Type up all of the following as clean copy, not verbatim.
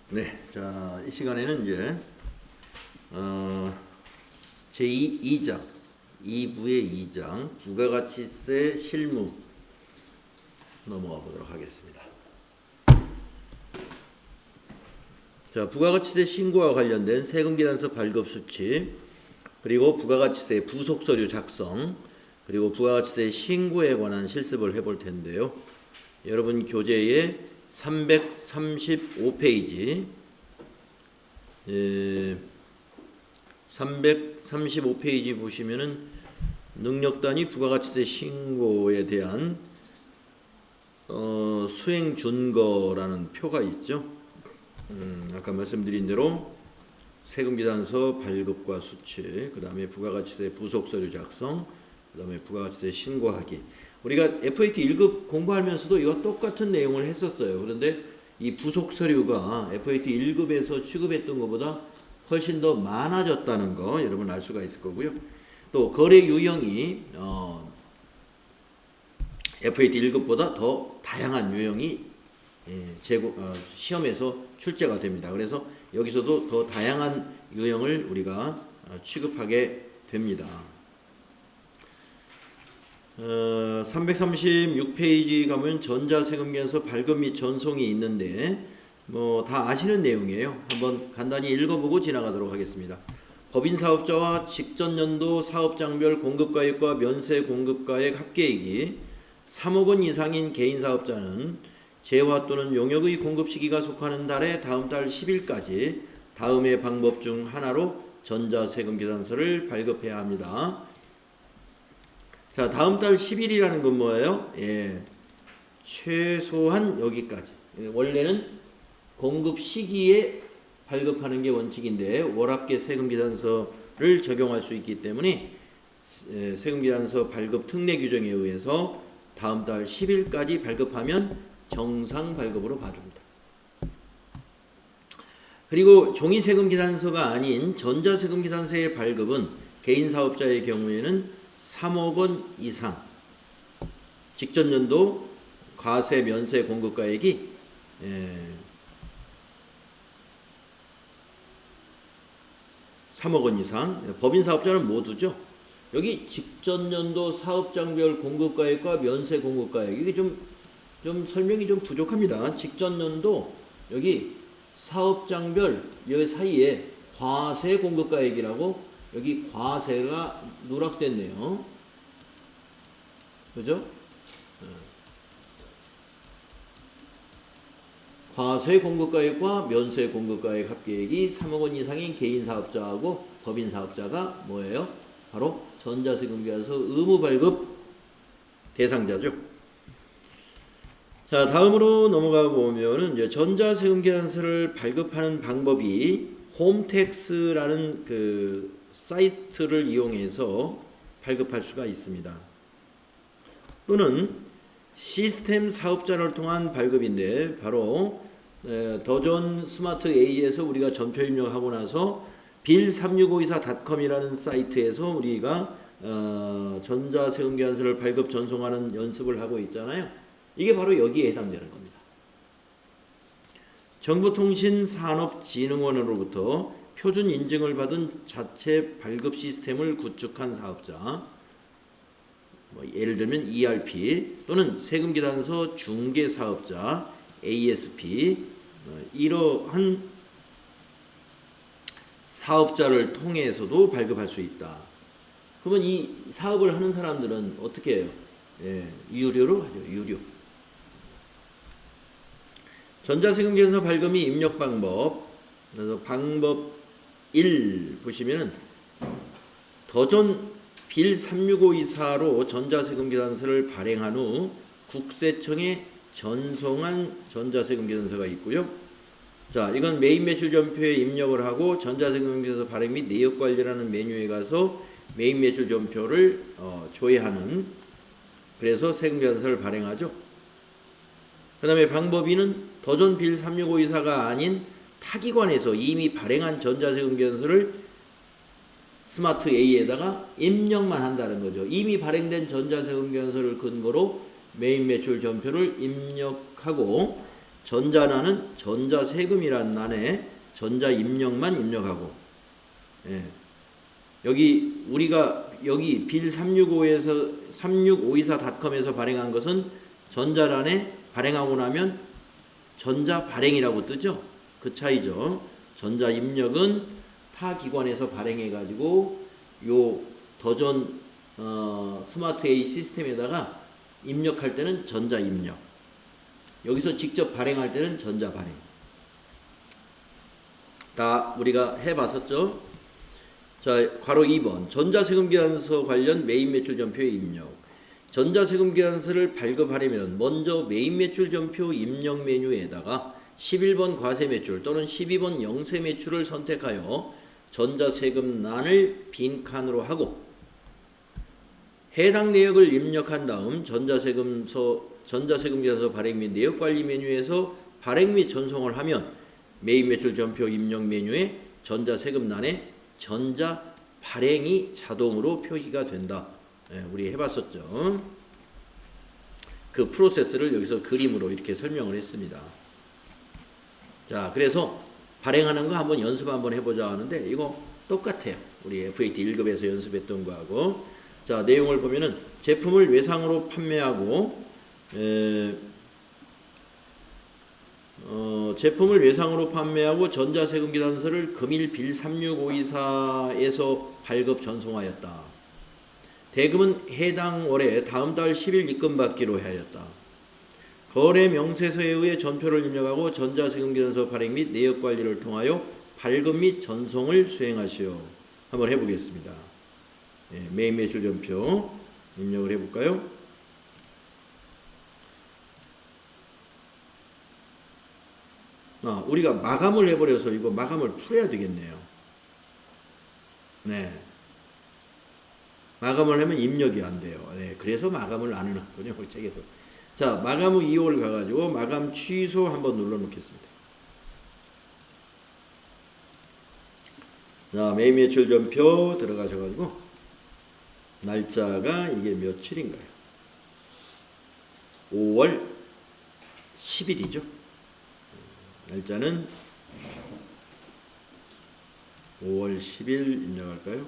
네, 자, 이 시간에는 이제 제2장, 2부의 2장, 부가가치세 실무 넘어가 보도록 하겠습니다. 자, 부가가치세 신고와 관련된 세금계산서 발급 수치, 그리고 부가가치세 부속서류 작성, 그리고 부가가치세 신고에 관한 실습을 해볼 텐데요. 여러분 교재에 335페이지 335페이지 보시면은 능력단위 부가가치세 신고에 대한 수행 준거라는 표가 있죠. 아까 말씀드린 대로 세금계산서 발급과 수치, 그 다음에 부가가치세 부속서류 작성, 그 다음에 부가가치세 신고하기. 우리가 FAT 1급 공부하면서도 이와 똑같은 내용을 했었어요. 그런데 이 부속서류가 FAT 1급에서 취급했던 것보다 훨씬 더 많아졌다는 거 여러분 알 수가 있을 거고요. 또 거래 유형이 FAT 1급보다 더 다양한 유형이 시험에서 출제가 됩니다. 그래서 여기서도 더 다양한 유형을 우리가 취급하게 됩니다. 336페이지 가면 전자세금계산서 발급 및 전송이 있는데 뭐 다 아시는 내용이에요. 한번 간단히 읽어보고 지나가도록 하겠습니다. 법인사업자와 직전연도 사업장별 공급가액과 면세 공급가액 합계액이 3억 원 이상인 개인사업자는 재화 또는 용역의 공급 시기가 속하는 달의 다음 달 10일까지 다음의 방법 중 하나로 전자세금계산서를 발급해야 합니다. 자, 다음 달 10일이라는 건 뭐예요? 최소한 여기까지. 원래는 공급 시기에 발급하는 게 원칙인데 월합계 세금계산서를 적용할 수 있기 때문에 세금계산서 발급 특례 규정에 의해서 다음 달 10일까지 발급하면 정상 발급으로 봐줍니다. 그리고 종이세금계산서가 아닌 전자세금계산서의 발급은 개인사업자의 경우에는 3억 원 이상 직전연도 과세 면세 공급가액이 3억 원 이상, 법인사업자는 모두죠. 여기 직전연도 사업장별 공급가액과 면세 공급가액, 이게 좀 설명이 좀 부족합니다. 직전연도 여기 사업장별 여기 사이에 과세 공급가액이라고 여기 과세가 누락됐네요. 그죠? 과세 공급가액과 면세 공급가액 합계액이 3억 원 이상인 개인사업자하고 법인사업자가 뭐예요? 바로 전자세금계산서 의무발급 대상자죠. 자, 다음으로 넘어가 보면은 이제 전자세금계산서를 발급하는 방법이 홈택스라는 그 사이트를 이용해서 발급할 수가 있습니다. 또는 시스템 사업자를 통한 발급인데 바로 더존 스마트 A에서 우리가 전표 입력하고 나서 빌36524.com이라는 사이트에서 우리가 전자세금계산서를 발급 전송하는 연습을 하고 있잖아요. 이게 바로 여기에 해당되는 겁니다. 정보통신산업진흥원으로부터 표준 인증을 받은 자체 발급 시스템을 구축한 사업자, 예를 들면 ERP 또는 세금계산서 중개사업자 ASP, 이러한 사업자를 통해서도 발급할 수 있다. 그러면 이 사업을 하는 사람들은 어떻게 해요? 유료로 하죠. 유료. 전자세금계산서 발급 및 입력 방법. 그래서 방법 1 보시면은 더존 빌36524로 전자세금계산서를 발행한 후 국세청에 전송한 전자세금계산서가 있고요. 자, 이건 메인 매출 전표에 입력을 하고 전자세금계산서 발행 및 내역 관리라는 메뉴에 가서 메인 매출 전표를 조회하는, 그래서 세금계산서를 발행하죠. 그 다음에 방법 2는 더존 빌36524가 아닌 타기관에서 이미 발행한 전자세금계산서를 스마트 A에다가 입력만 한다는 거죠. 이미 발행된 전자세금계산서를 근거로 메인 매출 전표를 입력하고 전자란은 전자세금이라는 란에 전자입력만 입력하고, 예. 여기 우리가 여기 빌 365에서 3654.com에서 발행한 것은 전자란에 발행하고 나면 전자 발행이라고 뜨죠. 그 차이죠. 전자 입력은 타 기관에서 발행해 가지고 요 더전 스마트 A 시스템에다가 입력할 때는 전자 입력. 여기서 직접 발행할 때는 전자 발행. 다 우리가 해 봤었죠. 자, 괄호 2번. 전자세금계산서 관련 메인 매출 전표의 입력. 전자세금계산서를 발급하려면 먼저 메인 매출 전표 입력 메뉴에다가 11번 과세매출 또는 12번 영세매출을 선택하여 전자세금란을 빈칸으로 하고 해당 내역을 입력한 다음 전자세금계산서 발행 및 내역관리 메뉴에서 발행 및 전송을 하면 메인 매출 전표 입력 메뉴에 전자세금란에 전자 발행이 자동으로 표시가 된다. 예, 우리 해봤었죠. 그 프로세스를 여기서 그림으로 이렇게 설명을 했습니다. 자, 그래서 발행하는 거 한번 연습 한번 해보자 하는데 이거 똑같아요. 우리 FAT 1급에서 연습했던 거하고. 자, 내용을 보면은 제품을 외상으로 판매하고 제품을 외상으로 판매하고 전자세금계산서를 금일 빌 36524에서 발급 전송하였다. 대금은 해당 월에 다음 달 10일 입금받기로 하였다. 거래 명세서에 의해 전표를 입력하고 전자세금계산서 발행 및 내역관리를 통하여 발급 및 전송을 수행하시오. 한번 해보겠습니다. 예, 메인 매출 전표 입력을 해볼까요? 우리가 마감을 해버려서 이거 마감을 풀어야 되겠네요. 네. 마감을 하면 입력이 안 돼요. 네. 그래서 마감을 안 해놨군요. 책에서. 자, 마감 후 2월 가가지고 마감 취소 한번 눌러 놓겠습니다. 자, 메인 매출 전표 들어가셔가지고 날짜가 이게 며칠인가요? 5월 10일이죠. 날짜는 5월 10일 입력할까요?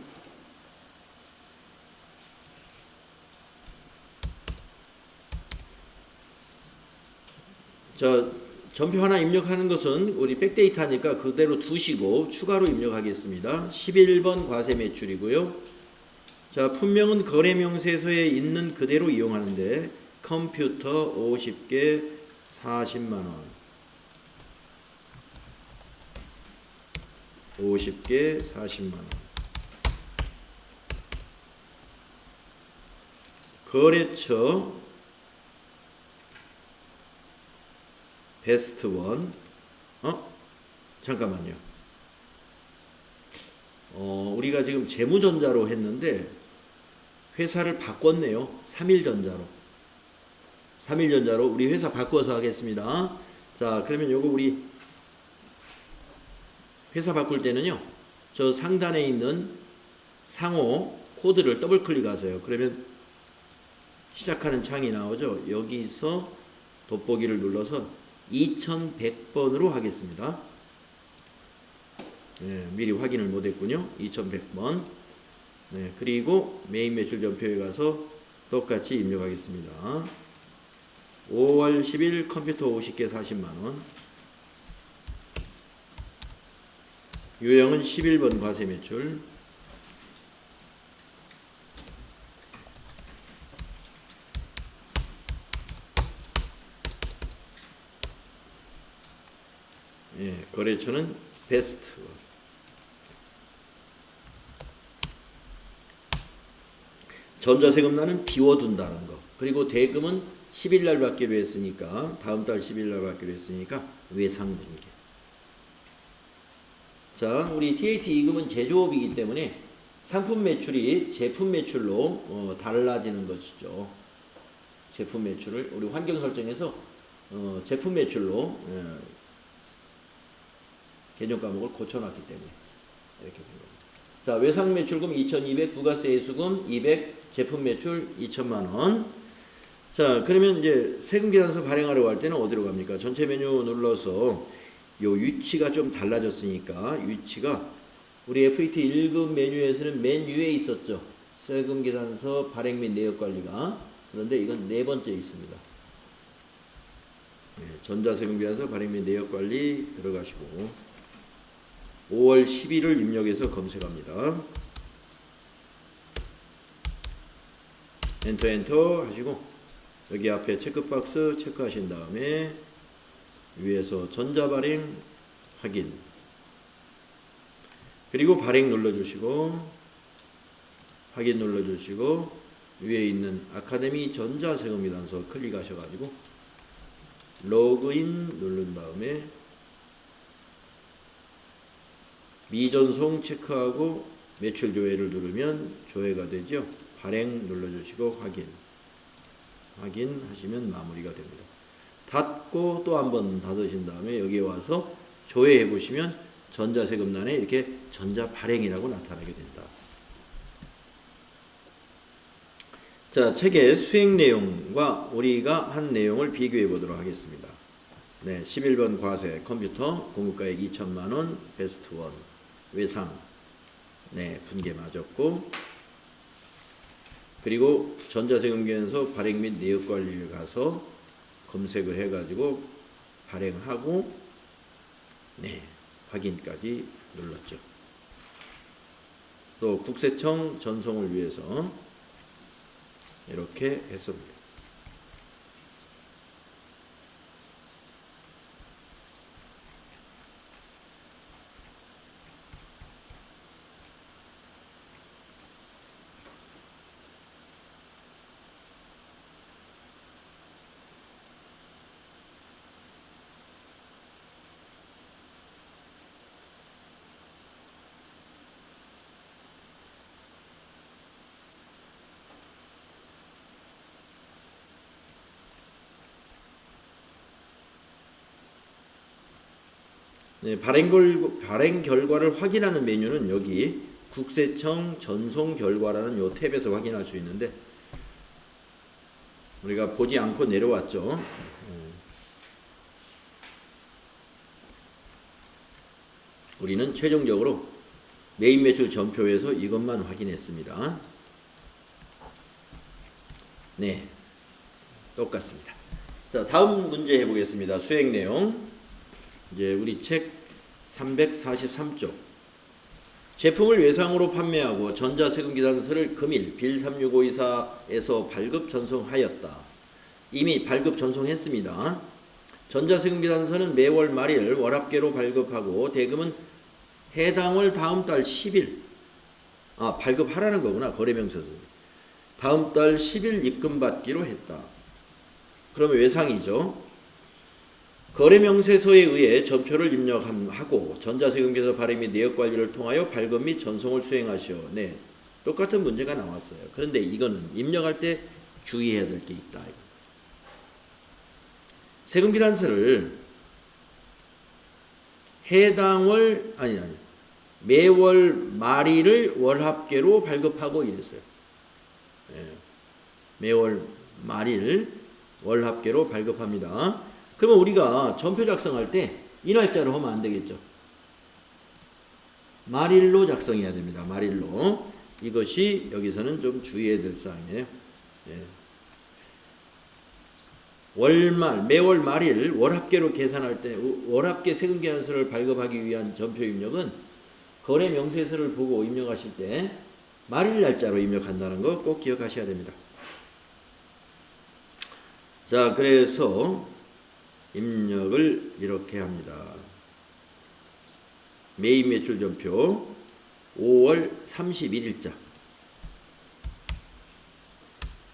자, 전표 하나 입력하는 것은 우리 백데이터니까 그대로 두시고 추가로 입력하겠습니다. 11번 과세 매출이고요. 자, 품명은 거래명세서에 있는 그대로 이용하는데 컴퓨터 50개 40만원 50개 40만원 거래처 베스트원 잠깐만요. 우리가 지금 재무전자로 했는데 회사를 바꿨네요. 3일전자로 우리 회사 바꿔서 하겠습니다. 자, 그러면 요거 우리 회사 바꿀 때는요, 저 상단에 있는 상호 코드를 더블 클릭하세요. 그러면 시작하는 창이 나오죠. 여기서 돋보기를 눌러서 2100번으로 하겠습니다. 네, 미리 확인을 못했군요. 2100번. 네, 그리고 메인 매출 전표에 가서 똑같이 입력하겠습니다. 5월 10일 컴퓨터 50개 40만원 유형은 11번 과세 매출 예, 거래처는 베스트 전자세금란은 비워둔다는 거. 그리고 대금은 10일날 받기로 했으니까 다음 달 10일날 받기로 했으니까 외상분계. 자, 우리 TAT 2금은 제조업이기 때문에 상품 매출이 제품 매출로 달라지는 것이죠. 제품 매출을 우리 환경 설정에서 제품 매출로 개념 과목을 고쳐놨기 때문에 이렇게 된 겁니다. 자, 외상 매출금 2,200, 부가세 수금 200, 제품 매출 2,000만 원. 자, 그러면 이제 세금계산서 발행하려고 할 때는 어디로 갑니까? 전체 메뉴 눌러서 요 위치가 좀 달라졌으니까 위치가 우리 FAT 1급 메뉴에서는 맨 위에 있었죠. 세금계산서 발행 및 내역관리가. 그런데 이건 네 번째에 있습니다. 네, 전자세금계산서 발행 및 내역관리 들어가시고 5월 10일을 입력해서 검색합니다. 엔터 하시고 여기 앞에 체크박스 체크하신 다음에 위에서 전자발행 확인, 그리고 발행 눌러주시고 확인 눌러주시고 위에 있는 아카데미 전자세금계산서 클릭하셔가지고 로그인 누른 다음에 미전송 체크하고 매출 조회를 누르면 조회가 되죠. 발행 눌러주시고 확인하시면 마무리가 됩니다. 닫고 또 한번 닫으신 다음에 여기에 와서 조회해 보시면 전자세금란에 이렇게 전자발행이라고 나타나게 된다. 자, 책의 수행 내용과 우리가 한 내용을 비교해 보도록 하겠습니다. 네, 11번 과세 컴퓨터 공급가액 2천만원 베스트 1 외상, 네, 분계 맞았고, 그리고 전자세금계산서 발행 및 내역관리에 가서 검색을 해가지고 발행하고, 네, 확인까지 눌렀죠. 또 국세청 전송을 위해서 이렇게 했습니다. 네, 발행 결과를 확인하는 메뉴는 여기 국세청 전송 결과라는 요 탭에서 확인할 수 있는데 우리가 보지 않고 내려왔죠. 우리는 최종적으로 메인 매출 전표에서 이것만 확인했습니다. 네, 똑같습니다. 자, 다음 문제 해보겠습니다. 수행 내용. 이제 우리 책 343쪽. 제품을 외상으로 판매하고 전자세금계산서를 금일 빌 36524에서 발급 전송하였다. 이미 발급 전송했습니다. 전자세금계산서는 매월 말일 월합계로 발급하고 대금은 해당 월 다음 달 10일 발급하라는 거구나. 거래명세서 다음 달 10일 입금받기로 했다. 그러면 외상이죠. 거래명세서에 의해 전표를 입력하고 전자세금계산서 발행 및 내역관리를 통하여 발급 및 전송을 수행하시오. 네, 똑같은 문제가 나왔어요. 그런데 이거는 입력할 때 주의해야 될 게 있다. 세금계산서를 해당 월 매월 말일을 월합계로 발급하고 이랬어요. 네, 매월 말일 월합계로 발급합니다. 그러면 우리가 전표 작성할 때 이 날짜로 하면 안 되겠죠. 말일로 작성해야 됩니다. 말일로. 이것이 여기서는 좀 주의해야 될 사항이에요. 예. 매월 말일 월합계로 계산할 때 월합계 세금계산서를 발급하기 위한 전표 입력은 거래 명세서를 보고 입력하실 때 말일 날짜로 입력한다는 거 꼭 기억하셔야 됩니다. 자, 그래서 입력을 이렇게 합니다. 메인 매출 전표 5월 31일자.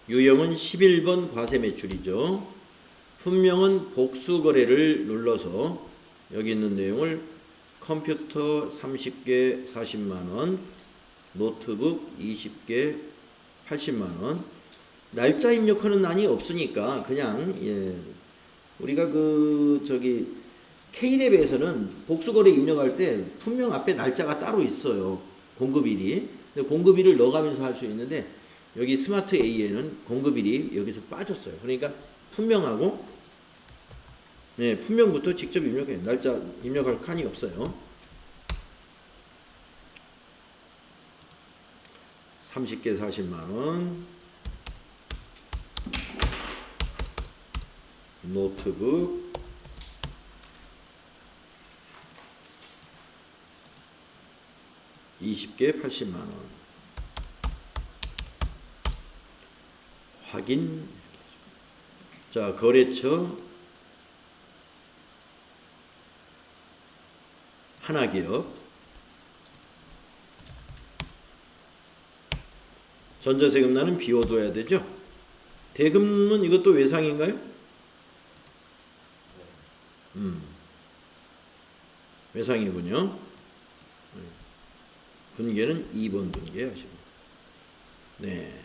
유형은 11번 과세 매출이죠. 품명은 복수거래를 눌러서 여기 있는 내용을 컴퓨터 30개 40만원, 노트북 20개 80만원. 날짜 입력하는 난이 없으니까 그냥 우리가 K랩에서는 복수거래 입력할 때 품명 앞에 날짜가 따로 있어요. 공급일이. 근데 공급일을 넣어가면서 할 수 있는데 여기 스마트 A에는 공급일이 여기서 빠졌어요. 그러니까 품명하고 네, 품명부터 직접 입력해요. 날짜 입력할 칸이 없어요. 30개 40만원, 노트북, (20개) 80만원, 확인. 자, 거래처 하나기업, 전자세금란은 비워둬야 되죠. 대금은 이것도 외상인가요? 외상이군요. 분계는 2번 분계 하시고. 네.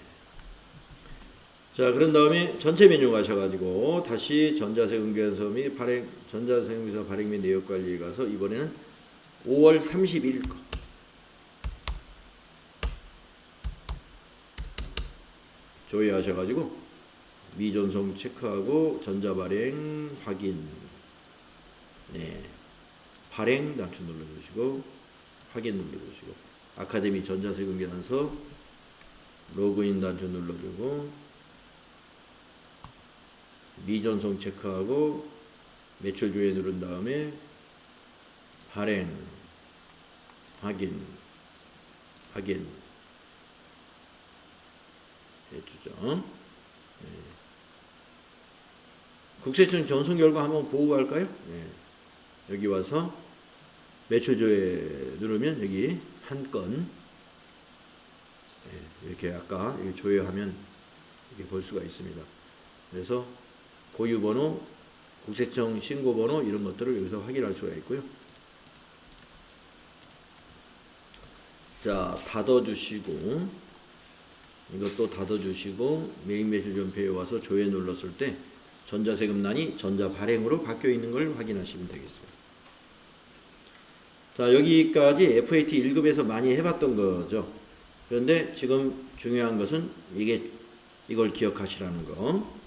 자, 그런 다음에 전체 메뉴 가셔가지고 다시 전자세금계서 및 전자세금계서 발행 및 내역 관리에 가서 이번에는 5월 31일 거. 조회하셔가지고 미전송 체크하고 전자발행 확인. 네. 발행 단추 눌러주시고 확인 눌러주시고 아카데미 전자세금계산서 로그인 단추 눌러주고 미전송 체크하고 매출 조회 누른 다음에 발행 확인 해주죠. 네. 국세청 전송 결과 한번 보고 갈까요? 네. 여기 와서 매출 조회 누르면 여기 한 건, 네. 이렇게 아까 조회하면 이렇게 볼 수가 있습니다. 그래서 고유번호, 국세청 신고번호 이런 것들을 여기서 확인할 수가 있고요. 자, 닫아주시고 이것도 닫아주시고 메인 매출 전표에 와서 조회 눌렀을 때 전자세금란이 전자발행으로 바뀌어 있는 걸 확인하시면 되겠습니다. 자, 여기까지 FAT 1급에서 많이 해봤던 거죠. 그런데 지금 중요한 것은 이걸 기억하시라는 거.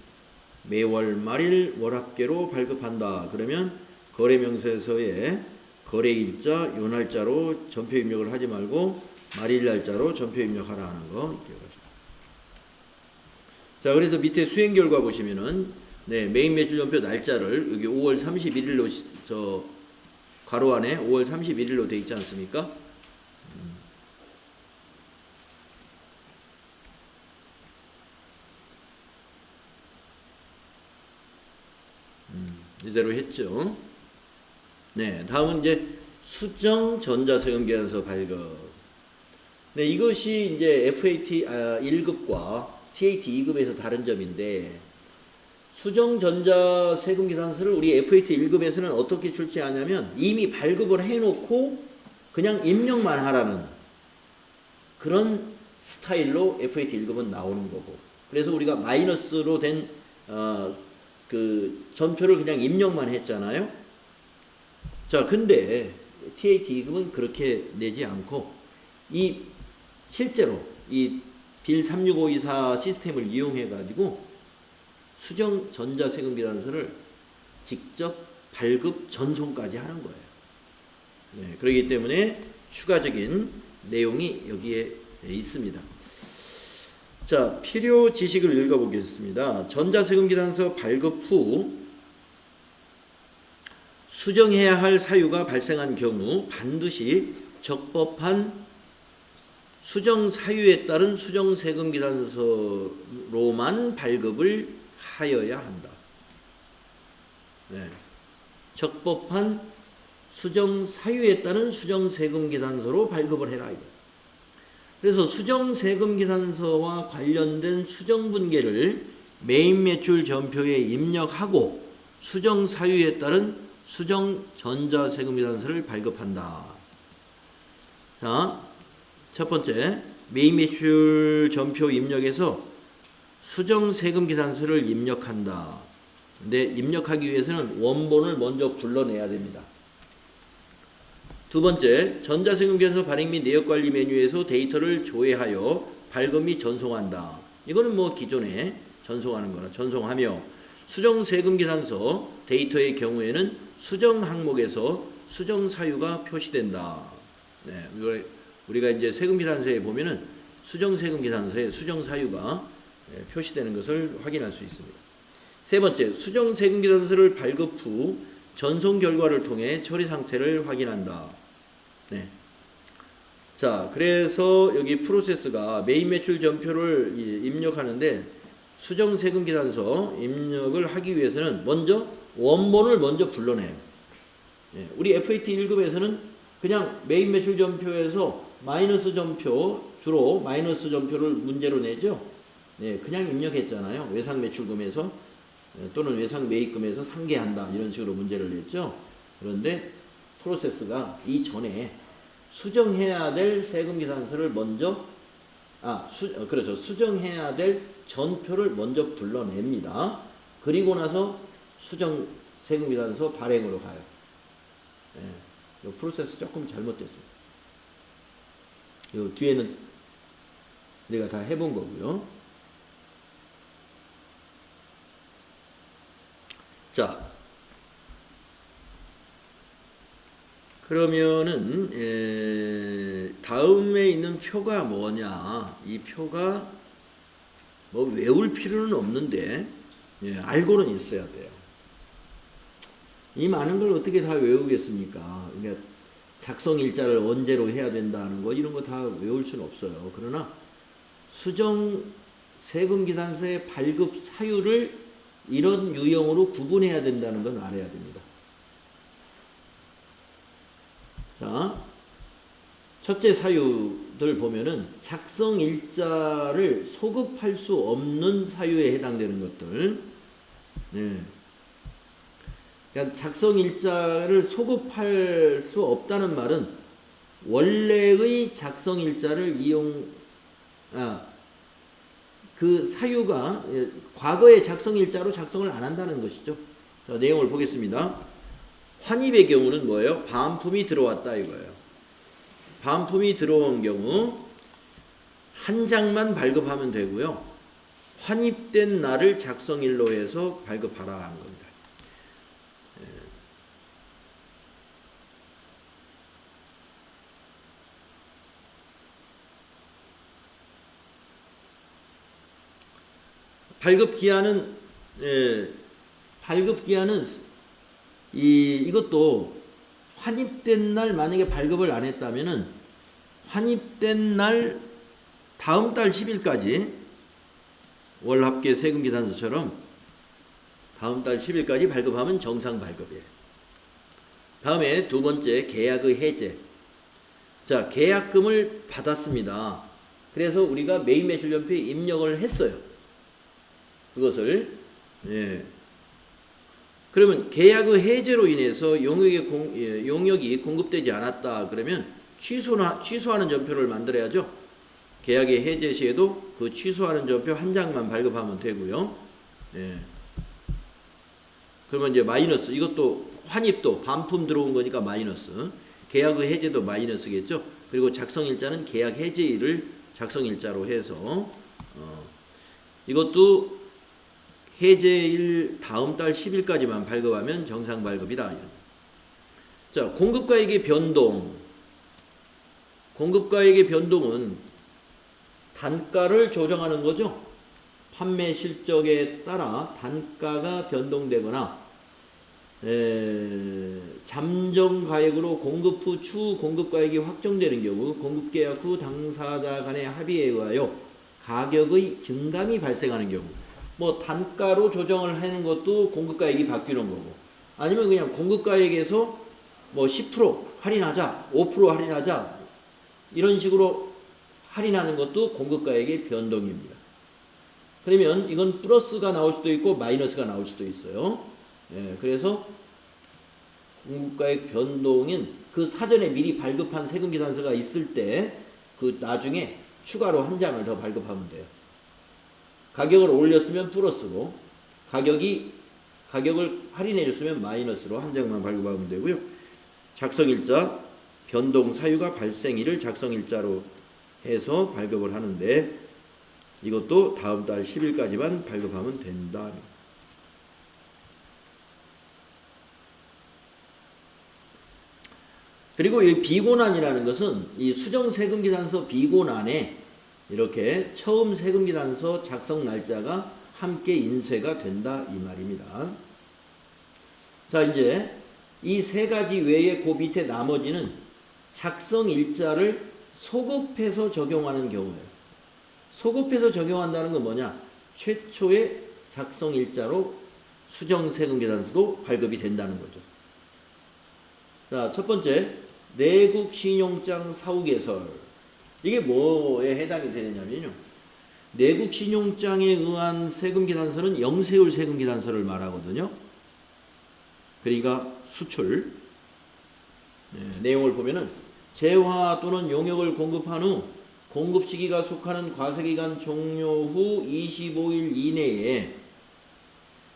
매월 말일 월합계로 발급한다. 그러면 거래명세서에 거래일자, 요 날짜로 전표 입력을 하지 말고 말일 날짜로 전표 입력하라 하는 거 기억하시죠. 자, 그래서 밑에 수행 결과 보시면은 네, 메인 매출 전표 날짜를 여기 5월 31일로 저 괄호 안에 5월 31일로 돼 있지 않습니까? 이대로 했죠. 네, 다음은 이제 수정 전자세금계산서 발급. 네, 이것이 이제 FAT 1급과 TAT 2급에서 다른 점인데, 수정 전자세금계산서를 우리 FAT 1급에서는 어떻게 출제하냐면 이미 발급을 해놓고 그냥 입력만 하라는 그런 스타일로 FAT 1급은 나오는 거고, 그래서 우리가 마이너스로 된 그 전표를 그냥 입력만 했잖아요. 자, 근데 TAT 2급은 그렇게 내지 않고 실제로 이 빌 36524 시스템을 이용해 가지고 수정 전자세금계산서를 직접 발급 전송까지 하는 거예요. 네, 그렇기 때문에 추가적인 내용이 여기에 있습니다. 자, 필요 지식을 읽어보겠습니다. 전자세금계산서 발급 후 수정해야 할 사유가 발생한 경우 반드시 적법한 수정 사유에 따른 수정세금계산서로만 발급을 하여야 한다. 네. 적법한 수정 사유에 따른 수정세금계산서로 발급을 해라. 그래서 수정세금계산서와 관련된 수정분계를 메인 매출 전표에 입력하고 수정 사유에 따른 수정 전자세금계산서를 발급한다. 자, 첫 번째, 메인 매출 전표 입력에서 수정세금계산서를 입력한다. 근데 입력하기 위해서는 원본을 먼저 불러내야 됩니다. 두 번째, 전자세금계산서 발행 및 내역관리 메뉴에서 데이터를 조회하여 발급 및 전송한다. 이거는 뭐 기존에 전송하는 거나 전송하며 수정 세금 계산서 데이터의 경우에는 수정 항목에서 수정 사유가 표시된다. 네, 우리가 이제 세금 계산서에 보면은 수정 세금 계산서에 수정 사유가 표시되는 것을 확인할 수 있습니다. 세 번째, 수정 세금 계산서를 발급 후 전송 결과를 통해 처리 상태를 확인한다. 네. 자, 그래서 여기 프로세스가 메인 매출 전표를 입력하는데 수정 세금 계산서 입력을 하기 위해서는 먼저 원본을 먼저 불러내요. 예, 우리 FAT 1급에서는 그냥 메인 매출 전표에서 마이너스 전표, 주로 마이너스 전표를 문제로 내죠. 예, 그냥 입력했잖아요. 외상 매출금에서 또는 외상 매입금에서 상계한다 이런 식으로 문제를 냈죠. 그런데 프로세스가 이전에 수정해야 될 세금 계산서를 먼저 그렇죠. 수정해야 될 전표를 먼저 불러냅니다. 그리고 나서 수정 세금 계산서 발행으로 가요. 이 프로세스 조금 잘못됐습니다. 이 뒤에는 내가 다 해본 거고요. 자, 그러면은 다음에 있는 표가 뭐냐? 이 표가 뭐 외울 필요는 없는데 알고는 있어야 돼요. 이 많은 걸 어떻게 다 외우겠습니까? 그러니까 작성 일자를 언제로 해야 된다는 거 이런 거 다 외울 수는 없어요. 그러나 수정 세금 계산서의 발급 사유를 이런 유형으로 구분해야 된다는 건 알아야 됩니다. 자, 첫째 사유들 보면은 작성 일자를 소급할 수 없는 사유에 해당되는 것들. 네. 그러니까 작성 일자를 소급할 수 없다는 말은 원래의 작성 일자를 그 사유가 과거의 작성 일자로 작성을 안 한다는 것이죠. 자, 내용을 보겠습니다. 환입의 경우는 뭐예요? 반품이 들어왔다 이거예요. 반품이 들어온 경우 한 장만 발급하면 되고요. 환입된 날을 작성일로 해서 발급하라 하는 겁니다. 발급 기한은 이것도 환입된 날 만약에 발급을 안 했다면은 환입된 날 다음 달 10일까지 월합계 세금 계산서처럼 다음 달 10일까지 발급하면 정상 발급이에요. 다음에 두 번째 계약의 해제. 자, 계약금을 받았습니다. 그래서 우리가 메인 매출 전표에 입력을 했어요. 그것을 그러면 계약의 해제로 인해서 용역이 공급되지 않았다 그러면 취소하는 전표를 만들어야죠. 계약의 해제 시에도 그 취소하는 전표 한 장만 발급하면 되고요. 그러면 이제 마이너스, 이것도 환입도 반품 들어온 거니까 마이너스, 계약의 해제도 마이너스겠죠. 그리고 작성일자는 계약 해제일을 작성일자로 해서 이것도 해제일 다음 달 10일까지만 발급하면 정상 발급이다. 자, 공급가액의 변동. 공급가액의 변동은 단가를 조정하는 거죠. 판매 실적에 따라 단가가 변동되거나 잠정가액으로 공급 후 추후 공급가액이 확정되는 경우 공급계약 후 당사자 간의 합의에 의하여 가격의 증감이 발생하는 경우, 뭐 단가로 조정을 하는 것도 공급가액이 바뀌는 거고, 아니면 그냥 공급가액에서 뭐 10% 할인하자, 5% 할인하자 이런 식으로 할인하는 것도 공급가액의 변동입니다. 그러면 이건 플러스가 나올 수도 있고 마이너스가 나올 수도 있어요. 그래서 공급가액 변동은 그 사전에 미리 발급한 세금 계산서가 있을 때 그 나중에 추가로 한 장을 더 발급하면 돼요. 가격을 올렸으면 플러스로, 가격을 할인해 줬으면 마이너스로 한 장만 발급하면 되고요. 작성일자 변동 사유가 발생일을 작성일자로 해서 발급을 하는데 이것도 다음 달 10일까지만 발급하면 된다. 그리고 이 비곤안이라는 것은 이 수정세금계산서 비곤안에 이렇게 처음 세금계산서 작성 날짜가 함께 인쇄가 된다 이 말입니다. 자, 이제 이 세 가지 외에 그 밑에 나머지는 작성 일자를 소급해서 적용하는 경우예요. 소급해서 적용한다는 건 뭐냐? 최초의 작성 일자로 수정세금계산서도 발급이 된다는 거죠. 자, 첫 번째, 내국신용장 사후개설. 이게 뭐에 해당이 되느냐면요. 내국신용장에 의한 세금계산서는 영세율 세금계산서를 말하거든요. 그러니까 수출. 내용을 보면은 재화 또는 용역을 공급한 후 공급 시기가 속하는 과세기간 종료 후 25일 이내에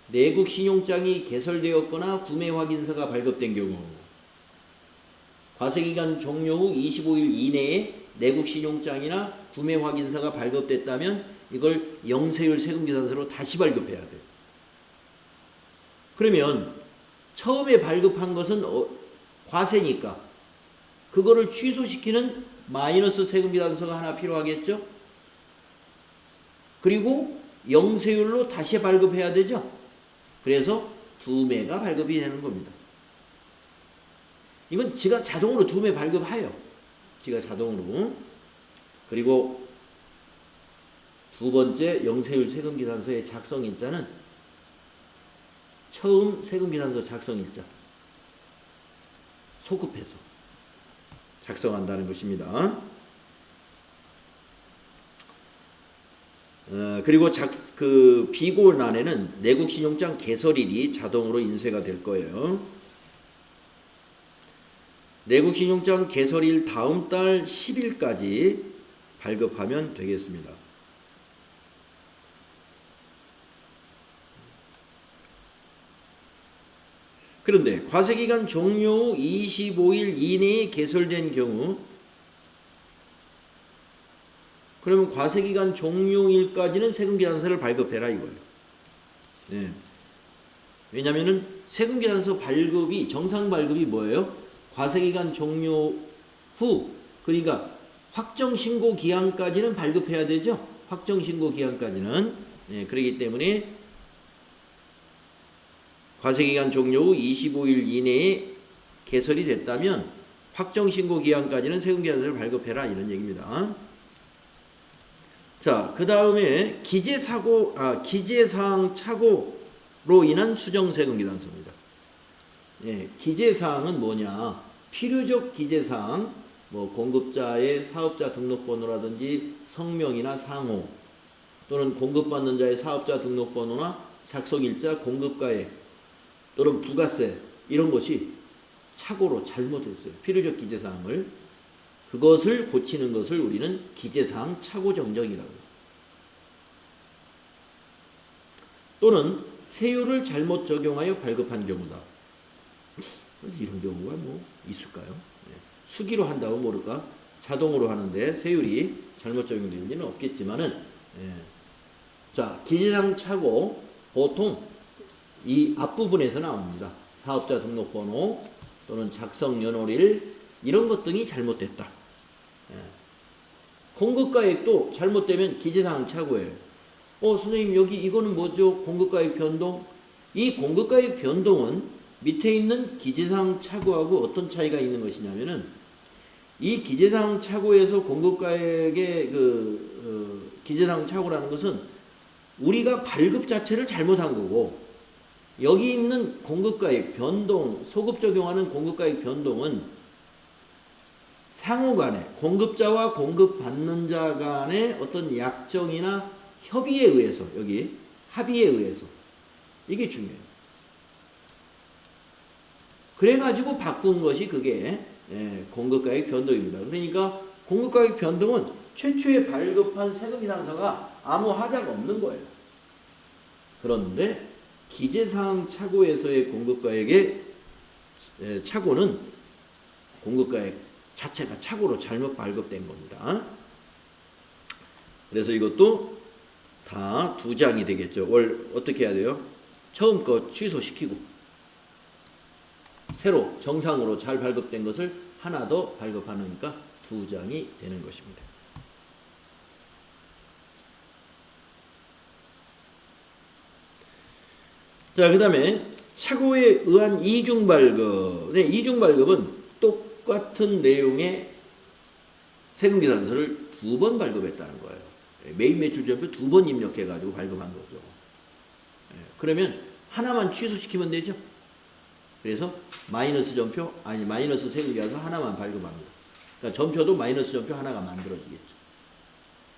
내국신용장이 개설되었거나 구매 확인서가 발급된 경우, 과세기간 종료 후 25일 이내에 내국신용장이나 구매 확인서가 발급됐다면 이걸 영세율 세금계산서로 다시 발급해야 돼요. 그러면 처음에 발급한 것은 과세니까 그거를 취소시키는 마이너스 세금계산서가 하나 필요하겠죠? 그리고 영세율로 다시 발급해야 되죠? 그래서 두 매가 발급이 되는 겁니다. 이건 지가 자동으로 두 매 발급해요. 지가 자동으로. 그리고 두 번째 영세율 세금계산서의 작성일자는 처음 세금계산서 작성일자 소급해서 작성한다는 것입니다. 그리고 비곤안에는 내국신용장 개설일이 자동으로 인쇄가 될 거예요. 내국신용장 개설일 다음 달 10일까지 발급하면 되겠습니다. 그런데 과세기간 종료 후 25일 이내에 개설된 경우, 그러면 과세기간 종료일까지는 세금계산서를 발급해라 이거예요. 네. 왜냐하면 세금계산서 발급이, 정상 발급이 뭐예요? 과세기간 종료 후, 그러니까 확정신고 기한까지는 발급해야 되죠. 확정신고 기한까지는. 네, 그렇기 때문에 과세기간 종료 후 25일 이내에 개설이 됐다면 확정신고 기한까지는 세금계산서를 발급해라 이런 얘기입니다. 자, 그 다음에 기재사항 착오로 인한 수정세금계산서입니다. 예, 기재사항은 뭐냐? 필요적 기재사항, 뭐 공급자의 사업자 등록번호라든지 성명이나 상호, 또는 공급받는 자의 사업자 등록번호나 작성일자, 공급가액, 또는 부가세, 이런 것이 착오로 잘못했어요. 필요적 기재사항을. 그것을 고치는 것을 우리는 기재사항 착오 정정이라고 해요. 또는 세율을 잘못 적용하여 발급한 경우다. 이런 경우가 뭐 있을까요? 수기로 한다고 모를까? 자동으로 하는데 세율이 잘못 적용되는지는 없겠지만은, 자, 기재사항 착오 보통 이 앞부분에서 나옵니다. 사업자 등록번호 또는 작성 연월일 이런 것 등이 잘못됐다. 공급가액도 잘못되면 기재사항 착오예요. 선생님 여기 이거는 뭐죠? 공급가액 변동. 이 공급가액 변동은 밑에 있는 기재사항 착오하고 어떤 차이가 있는 것이냐면은 이 기재사항 착오에서 공급가액의 기재사항 착오라는 것은 우리가 발급 자체를 잘못한 거고, 여기 있는 공급가액 변동, 소급 적용하는 공급가액 변동은 상호 간에, 공급자와 공급받는 자 간의 어떤 약정이나 협의에 의해서, 여기 합의에 의해서, 이게 중요해요. 그래가지고 바꾼 것이 그게 공급가액 변동입니다. 그러니까 공급가액 변동은 최초에 발급한 세금계산서가 아무 하자가 없는 거예요. 그런데 기재사항 착오에서의 공급가액의 착오는 공급가액 자체가 착오로 잘못 발급된 겁니다. 그래서 이것도 다 2장이 되겠죠. 어떻게 해야 돼요? 처음 거 취소시키고 새로 정상으로 잘 발급된 것을 하나 더 발급하니까 2장이 되는 것입니다. 자, 그 다음에 착오에 의한 이중 발급. 네, 이중 발급은 똑같은 내용의 세금계산서를 2번 발급했다는 거예요. 메인 매출전표 2번 입력해가지고 발급한 거죠. 그러면 하나만 취소시키면 되죠. 그래서 마이너스 전표, 아니 마이너스 세금계산서 하나만 발급합니다. 그러니까 전표도 마이너스 전표 하나가 만들어지겠죠.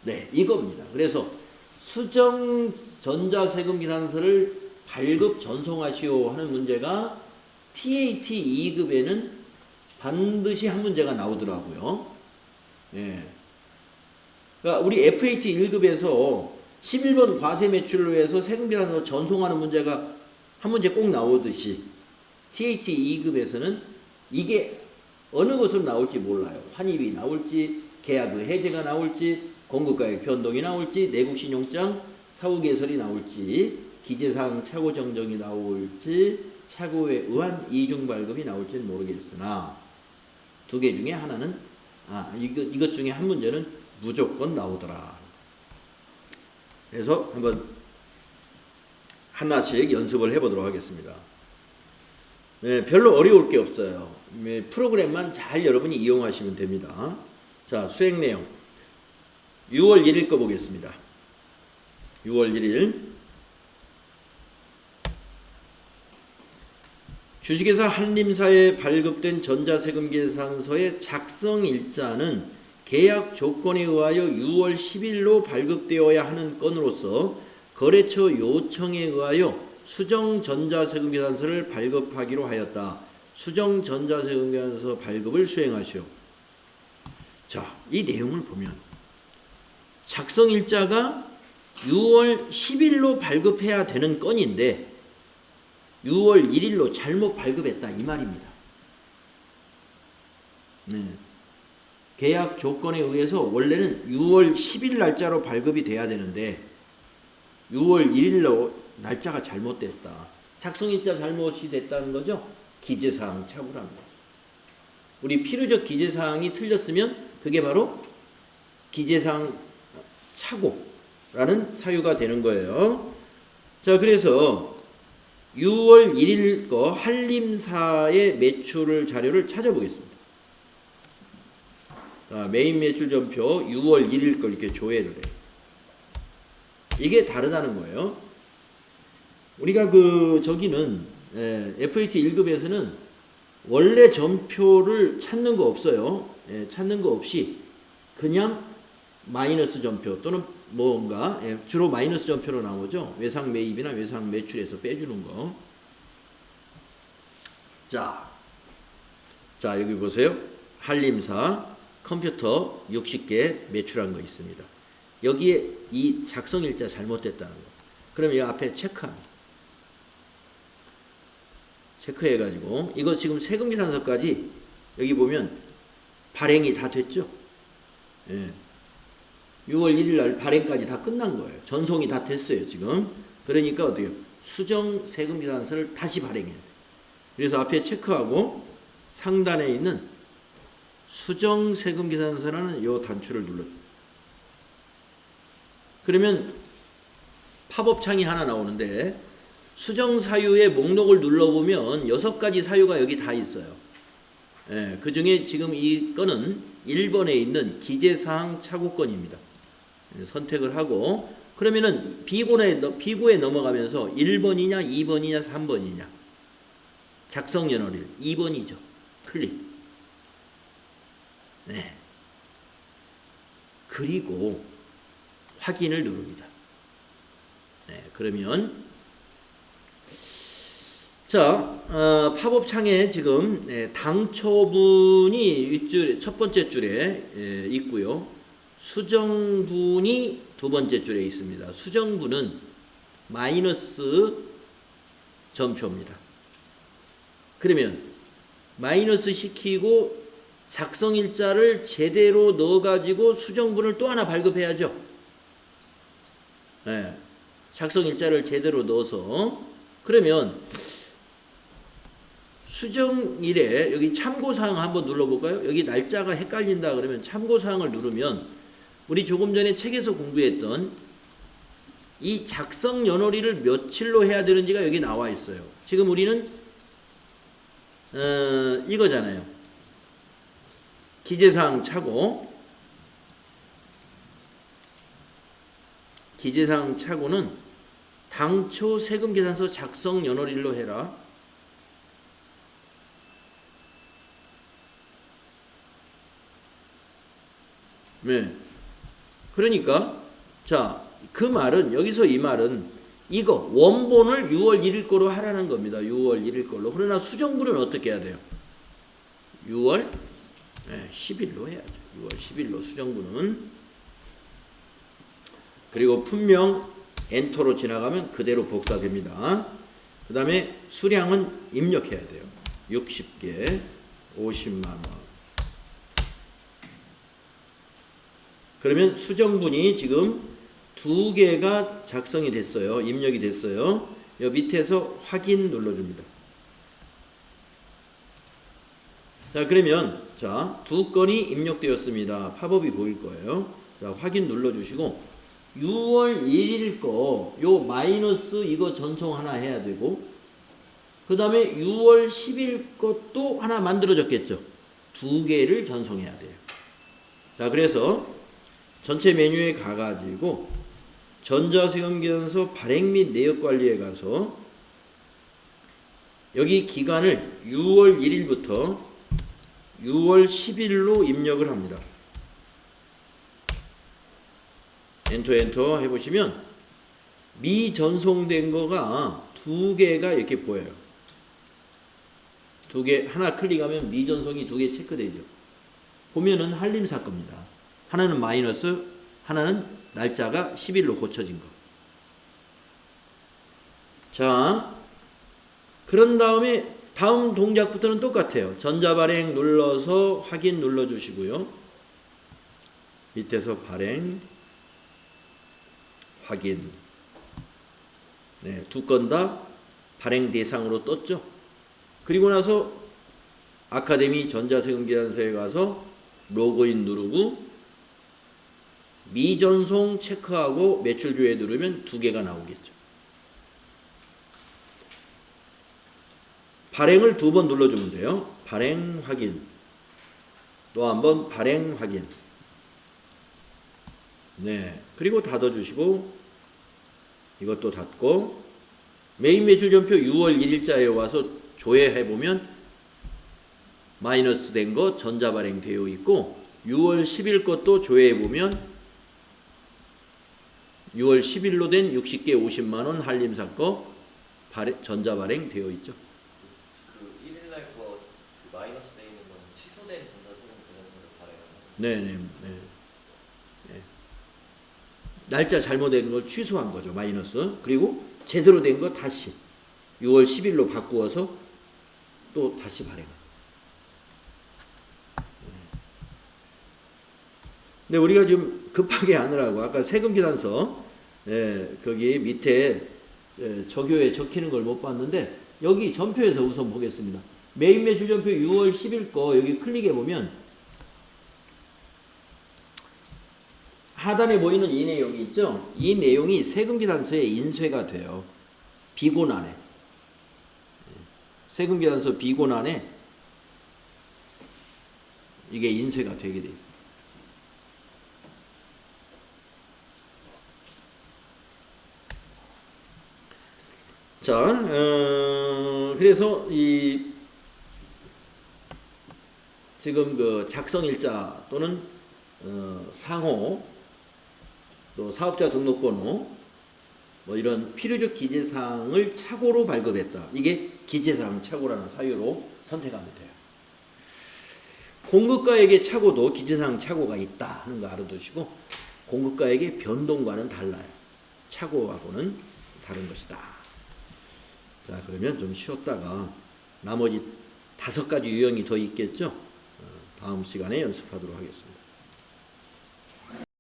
네, 이겁니다. 그래서 수정 전자세금계산서를 발급 전송하시오 하는 문제가 TAT 2급에는 반드시 한 문제가 나오더라고요. 예. 그러니까 우리 FAT 1급에서 11번 과세 매출로 해서 세금계산서 전송하는 문제가 한 문제 꼭 나오듯이 TAT 2급에서는 이게 어느 것으로 나올지 몰라요. 환입이 나올지, 계약의 해제가 나올지, 공급가액 변동이 나올지, 내국신용장 사후 개설이 나올지, 기재사항 착오 정정이 나올지, 착오에 의한 이중 발급이 나올지는 모르겠으나 2개 중에 하나는 이것 중에 한 문제는 무조건 나오더라. 그래서 한번 하나씩 연습을 해보도록 하겠습니다. 네, 별로 어려울 게 없어요. 프로그램만 잘 여러분이 이용하시면 됩니다. 자, 수행 내용 6월 1일 거 보겠습니다. 6월 1일 주식회사 한림사에 발급된 전자세금계산서의 작성일자는 계약 조건에 의하여 6월 10일로 발급되어야 하는 건으로서 거래처 요청에 의하여 수정 전자세금계산서를 발급하기로 하였다. 수정 전자세금계산서 발급을 수행하시오. 자, 이 내용을 보면 작성일자가 6월 10일로 발급해야 되는 건인데 6월 1일로 잘못 발급했다 이 말입니다. 네. 계약 조건에 의해서 원래는 6월 10일 날짜로 발급이 돼야 되는데 6월 1일로 날짜가 잘못됐다. 작성일자 잘못이 됐다는 거죠. 기재사항 착오라는 거죠. 우리 필요적 기재사항이 틀렸으면 그게 바로 기재사항 착오라는 사유가 되는 거예요. 자, 그래서 6월 1일 거 한림사의 매출 자료를 찾아보겠습니다. 자, 메인 매출 전표 6월 1일 거 이렇게 조회를 해요. 이게 다르다는 거예요. 우리가 저기는 FAT 1급에서는 원래 전표를 찾는 거 없어요. 찾는 거 없이 그냥 마이너스 전표 또는 뭔가 주로 마이너스 전표로 나오죠. 외상 매입이나 외상 매출에서 빼주는 거. 자 여기 보세요. 한림사 컴퓨터 60개 매출한 거 있습니다. 여기에 이 작성일자 잘못됐다는 거. 그러면 이 앞에 체크합니다. 체크해가지고 이거 지금 세금계산서까지 여기 보면 발행이 다 됐죠. 6월 1일 날 발행까지 다 끝난 거예요. 전송이 다 됐어요, 지금. 그러니까 어떻게 수정 세금계산서를 다시 발행해야 돼요. 그래서 앞에 체크하고 상단에 있는 수정 세금계산서라는 이 단추를 눌러줍니다. 그러면 팝업 창이 하나 나오는데 수정 사유의 목록을 눌러보면 6가지 사유가 여기 다 있어요. 그 중에 지금 이 건은 1번에 있는 기재사항 착오건입니다. 선택을 하고 그러면은 비고에 넘어가면서 1번이냐 2번이냐 3번이냐 작성 연월일 2번이죠. 클릭. 네. 그리고 확인을 누릅니다. 네, 그러면 자, 팝업 창에 지금 당초분이 윗줄에 첫 번째 줄에 있고요. 수정분이 두 번째 줄에 있습니다. 수정분은 마이너스 전표입니다. 그러면 마이너스 시키고 작성일자를 제대로 넣어가지고 수정분을 또 하나 발급해야죠. 예, 작성일자를 제대로 넣어서 그러면 수정일에 여기 참고사항 한번 눌러볼까요? 여기 날짜가 헷갈린다 그러면 참고사항을 누르면 우리 조금 전에 책에서 공부했던 이 작성 연월일을 며칠로 해야 되는지가 여기 나와 있어요. 지금 우리는 이거잖아요. 기재사항 차고, 기재사항 차고는 당초 세금계산서 작성 연월일로 해라. 네. 그러니까 자, 그 말은 여기서 이 말은 이거 원본을 6월 1일 거로 하라는 겁니다. 6월 1일 걸로. 그러나 수정분은 어떻게 해야 돼요? 6월 10일로 해야죠. 6월 10일로 수정분은. 그리고 품명 엔터로 지나가면 그대로 복사됩니다. 그 다음에 수량은 입력해야 돼요. 60개 50만 원. 그러면 수정분이 지금 2개가 작성이 됐어요. 입력이 됐어요. 여 밑에서 확인 눌러줍니다. 자, 그러면 자, 2건이 입력되었습니다. 팝업이 보일 거예요. 자, 확인 눌러주시고 6월 1일 거 요 마이너스 이거 전송 하나 해야 되고 그 다음에 6월 10일 것도 하나 만들어졌겠죠. 2개를 전송해야 돼요. 자, 그래서 전체 메뉴에 가가지고 전자세금계산서 발행 및 내역관리에 가서 여기 기간을 6월 1일부터 6월 10일로 입력을 합니다. 엔터 해보시면 미전송된 거가 2개가 이렇게 보여요. 2개 하나 클릭하면 미전송이 2개 체크되죠. 보면은 한림사 겁니다. 하나는 마이너스, 하나는 날짜가 10일로 고쳐진 거. 자, 그런 다음에 다음 동작부터는 똑같아요. 전자발행 눌러서 확인 눌러주시고요. 밑에서 발행, 확인. 네, 2건 다 발행 대상으로 떴죠. 그리고 나서 아카데미 전자세금계산서에 가서 로그인 누르고 미전송 체크하고 매출조회 누르면 2개가 나오겠죠. 발행을 2번 눌러주면 돼요. 발행 확인. 또 한 번 발행 확인. 네. 그리고 닫아주시고 이것도 닫고 메인 매출전표 6월 1일자에 와서 조회해보면 마이너스 된 거 전자발행 되어 있고 6월 10일 것도 조회해보면 6월 10일로 된 60개 50만원 한림사 거 전자발행 되어 있죠. 그 1일날 거 그 마이너스 돼 있는 건 취소된 전자세금 계산서를 발행하는. 네네. 네. 날짜 잘못된 걸 취소한 거죠. 마이너스. 그리고 제대로 된 거 다시 6월 10일로 바꾸어서 또 다시 발행. 근데 우리가 지금 급하게 하느라고 아까 세금계산서 거기 밑에 적요에 적히는 걸 못 봤는데 여기 전표에서 우선 보겠습니다. 메인 매출전표 6월 10일 거 여기 클릭해 보면 하단에 보이는 이 내용이 있죠. 이 내용이 세금계산서에 인쇄가 돼요. 비곤안에. 세금계산서 비곤안에 이게 인쇄가 되게 돼 있어요. 자, 그래서 이 지금 그 작성일자 또는 상호 또 사업자 등록번호 뭐 이런 필요적 기재사항을 착오로 발급했다. 이게 기재사항 착오라는 사유로 선택하면 돼요. 공급가액의 착오도 기재사항 착오가 있다 하는 거 알아두시고 공급가액의 변동과는 달라요. 착오하고는 다른 것이다. 자, 그러면 좀 쉬었다가 나머지 5가지 유형이 더 있겠죠. 다음 시간에 연습하도록 하겠습니다.